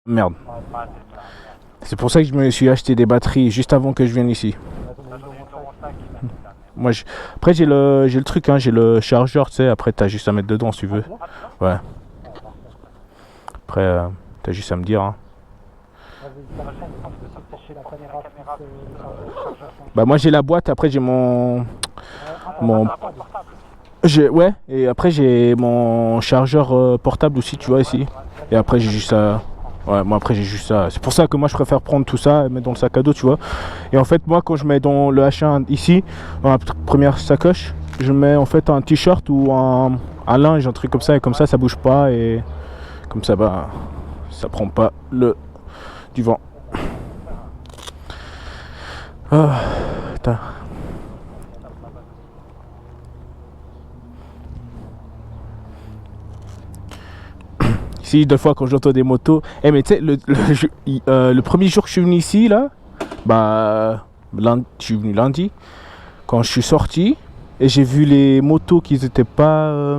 Merde. C'est pour ça que je me suis acheté des batteries juste avant que je vienne ici. Moi, après j'ai le truc, hein, j'ai le chargeur, tu sais. Après, t'as juste à mettre dedans si tu veux. Ouais. Après, t'as juste à me dire. Hein. Bah moi j'ai la boîte. Après j'ai mon ouais. Et après j'ai mon chargeur portable aussi, tu vois ici. Et après j'ai juste ça. Ouais, moi après j'ai juste ça. C'est pour ça que moi je préfère prendre tout ça et mettre dans le sac à dos, tu vois. Et en fait moi quand je mets dans le H1 ici, dans la première sacoche, je mets en fait un t-shirt ou un linge, un truc comme ça, et comme ça bouge pas, et comme ça bah ça prend pas du vent. Ah, putain. Ici, deux fois quand j'entends des motos. Eh, mais tu sais, le premier jour que je suis venu ici, là, bah, lundi, je suis venu lundi, quand je suis sorti, et j'ai vu les motos qu'ils étaient pas.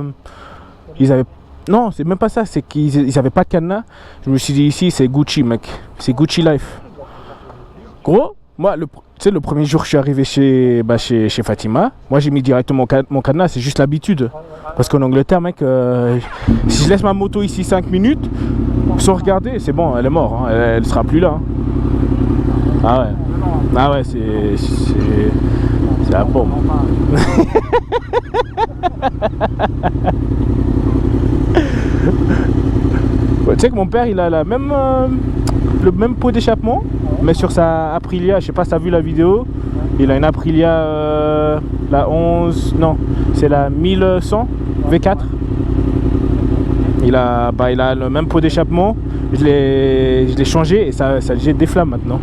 Ils avaient. Non, c'est même pas ça, c'est qu'ils avaient pas de cadenas. Je me suis dit, ici, c'est Gucci, mec. C'est Gucci Life. Gros, moi, tu sais, le premier jour que je suis arrivé chez Fatima, moi j'ai mis directement mon cadenas, c'est juste l'habitude. Parce qu'en Angleterre, mec, si je laisse ma moto ici 5 minutes, sans regarder, c'est bon, elle est morte, hein, elle sera plus là. Hein. Ah ouais. Ah ouais, c'est la bombe. Ouais, tu sais que mon père, il a le même pot d'échappement, mais sur sa Aprilia, je sais pas si t'as vu la vidéo, il a une Aprilia, la 11, non, c'est la 1100 V4. Il a le même pot d'échappement, je l'ai changé et ça jette des flammes maintenant.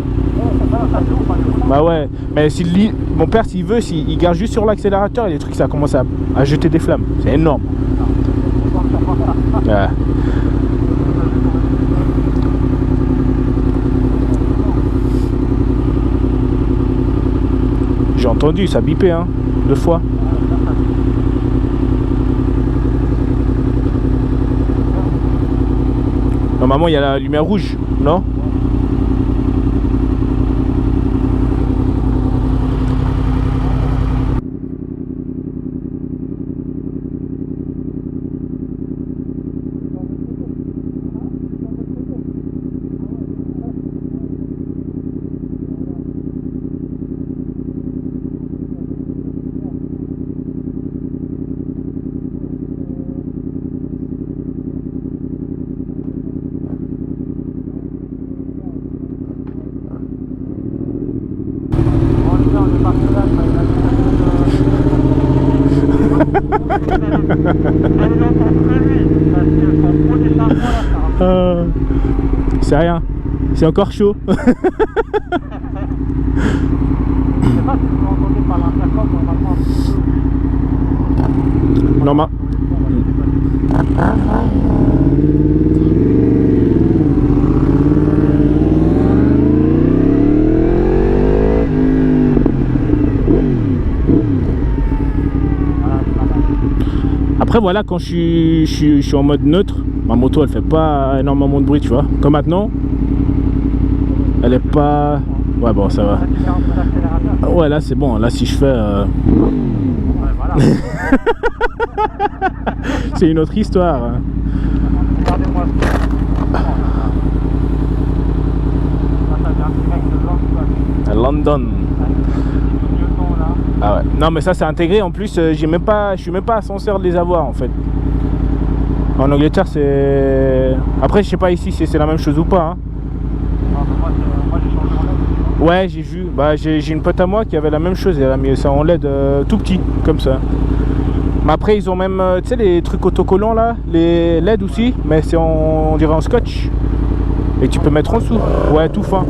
Bah ouais, mais mon père s'il veut, s'il garde juste sur l'accélérateur, et les trucs ça commence à jeter des flammes, c'est énorme. Ouais. J'ai entendu, ça bipait, hein, 2 fois. Normalement, il y a la lumière rouge, non? C'est rien, c'est encore chaud. Je sais pas si vous entendez par l'intercom normalement. Après voilà, quand je suis en mode neutre, ma moto elle fait pas énormément de bruit, tu vois. Comme maintenant, elle est pas... Ouais bon ça va. Ouais là c'est bon, là si je fais... Ouais, voilà. C'est une autre histoire. Hein. À London. Ah ouais. Non mais ça c'est intégré en plus, je suis même pas censé les avoir en fait. En Angleterre c'est... Après je sais pas ici si c'est la même chose ou pas. Hein. Moi j'ai changé en LED. Ouais j'ai vu, bah, j'ai une pote à moi qui avait la même chose, elle a mis ça en LED tout petit comme ça. Mais après ils ont même, tu sais les trucs autocollants là, les LED aussi, mais c'est on dirait en scotch. Et tu peux mettre en dessous, ouais tout fin.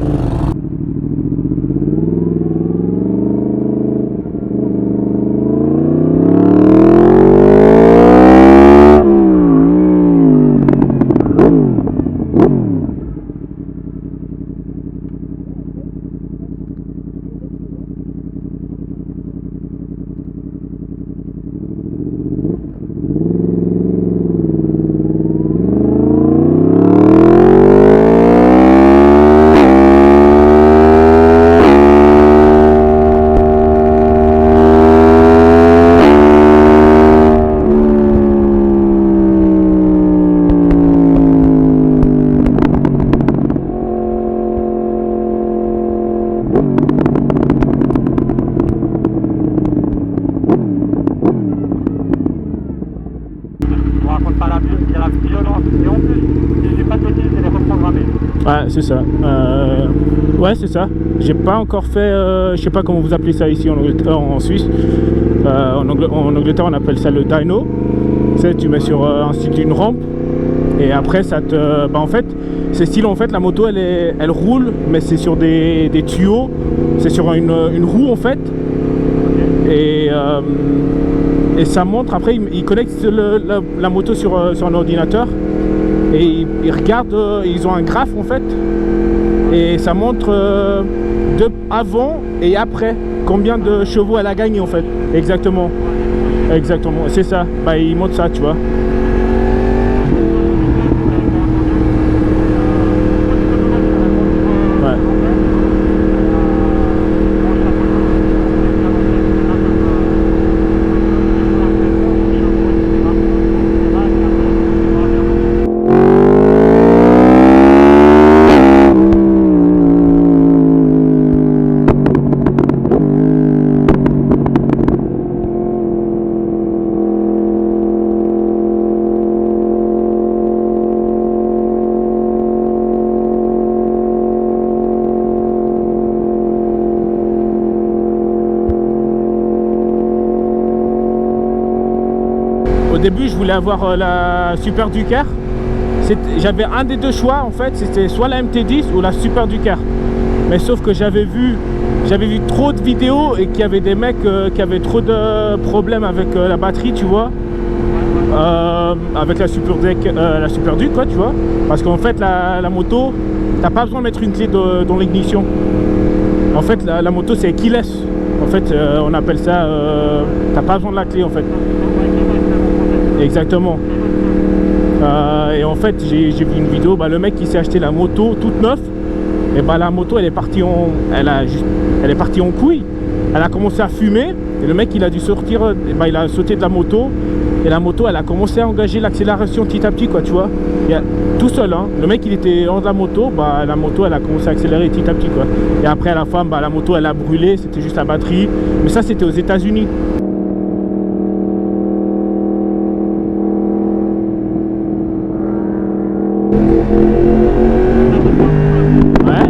Ouais, c'est ça. Ouais, c'est ça. J'ai pas encore fait, je sais pas comment vous appelez ça ici en Angleterre, en Suisse. En Angleterre, on appelle ça le dyno. Tu sais, tu mets sur ainsi d'une rampe et après ça te, bah en fait, c'est style en fait la moto elle roule, mais c'est sur des tuyaux, c'est sur une roue en fait. Et ça montre, après il connecte la moto sur un ordinateur et ils regardent, ils ont un graphe en fait et ça montre de avant et après combien de chevaux elle a gagné en fait. Exactement, exactement, c'est ça, bah il montre ça, tu vois. Au début, je voulais avoir la Super Duker. J'avais un des deux choix en fait, c'était soit la MT10 ou la Super Duker. Mais sauf que j'avais vu trop de vidéos et qu'il y avait des mecs qui avaient trop de problèmes avec la batterie, tu vois. Avec la Super Duke, quoi, tu vois. Parce qu'en fait, la moto, t'as pas besoin de mettre une clé dans l'ignition. En fait, la moto, c'est keyless. En fait, on appelle ça, t'as pas besoin de la clé en fait. Exactement. Et en fait, j'ai vu une vidéo, bah, le mec qui s'est acheté la moto toute neuve, et bah la moto elle est partie en couille. Elle a commencé à fumer et le mec il a dû sortir, et bah, il a sauté de la moto et la moto elle a commencé à engager l'accélération petit à petit, quoi, tu vois. Tout seul, hein. Le mec il était hors de la moto, bah la moto elle a commencé à accélérer petit à petit, quoi. Et après à la fin, bah la moto elle a brûlé, c'était juste la batterie. Mais ça c'était aux États-Unis. Ouais.